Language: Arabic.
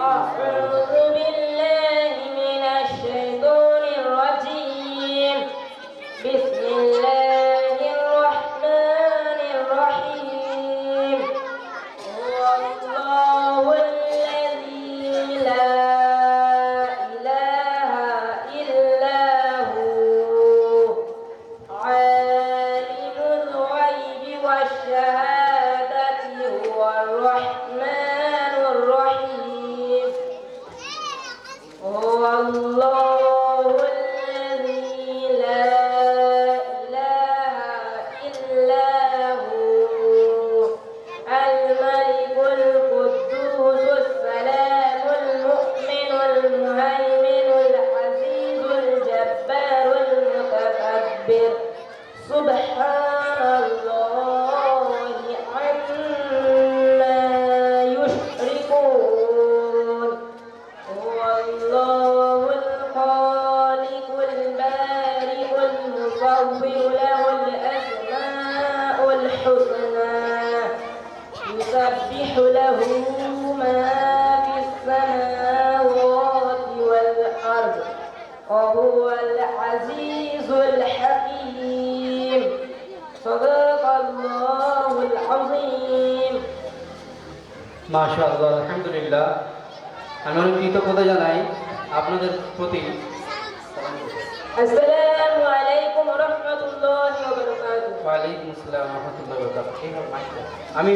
أعوذ بالله من الشيطان الرجيم بسم الله الرحمن الرحيم هو الله الذي لا إله إلا هو عالم الغيب والشهادة هو الرحمن الرحيم هو الله الذي لا إله إلا هو الملك القدوس السلام المؤمن المهيمن العزيز الجبار المتكبر سبحان الله عما يشركون هو الله الخالق البارئ المصور له الأسماء الحسنى يسبح له ما في السماوات والأرض وهو العزيز الحكيم صدق الله العظيم মাশাআল্লাহ আলহামদুলিল্লাহ আমি অনেক কৃতজ্ঞতা জানাই আপনাদের প্রতি আসসালামু আলাইকুম ওয়া রাহমাতুল্লাহি ওয়া বারাকাতুহু ওয়া আলাইকুম আসসালাম ওয়া রাহমাতুল্লাহি ওয়া বারাকাতুহু আমি